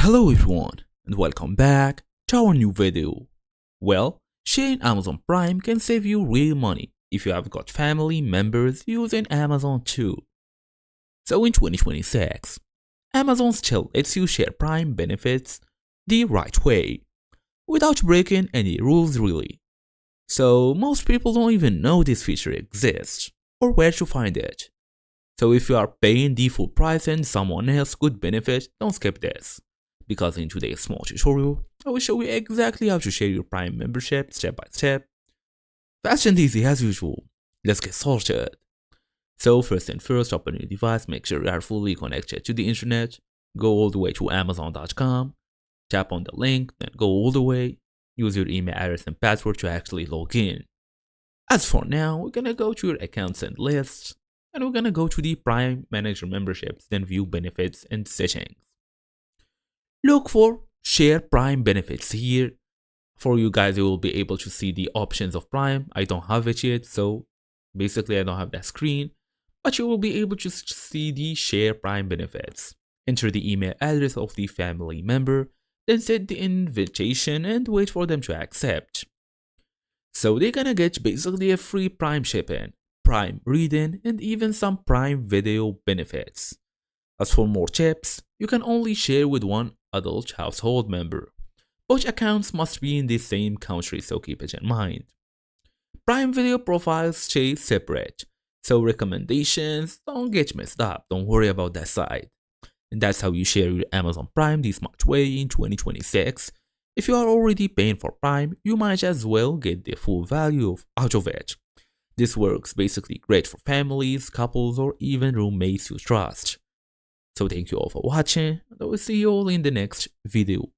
Hello everyone and welcome back to our new video. Well, sharing Amazon Prime can save you real money if you have got family members using Amazon too. So in 2026, Amazon still lets you share Prime benefits the right way, without breaking any rules really. So most people don't even know this feature exists or where to find it. So if you are paying the full price and someone else could benefit, don't skip this, because in today's small tutorial, I will show you exactly how to share your Prime membership step by step. Fast and easy as usual. Let's get started. So first and first, open your device, make sure you are fully connected to the internet, go all the way to amazon.com, tap on the link, then go all the way, use your email address and password to actually log in. As for now, we're gonna go to your accounts and lists, and we're gonna go to the Prime Manager memberships, then view benefits and settings. Look for share Prime benefits here. For you guys, you will be able to see the options of Prime. I don't have it yet, so basically I don't have that screen, but you will be able to see the share Prime benefits. Enter the email address of the family member, then set the invitation and wait for them to accept. So they're gonna get basically a free Prime shipping, Prime reading, and even some Prime video benefits. As for more tips, you can only share with one adult household member. Both accounts must be in the same country, so keep it in mind. Prime Video profiles stay separate, so recommendations don't get messed up, don't worry about that side. And that's how you share your Amazon Prime the smart way in 2026. If you are already paying for Prime, you might as well get the full value out of it. This works basically great for families, couples, or even roommates you trust. So thank you all for watching, and I will see you all in the next video.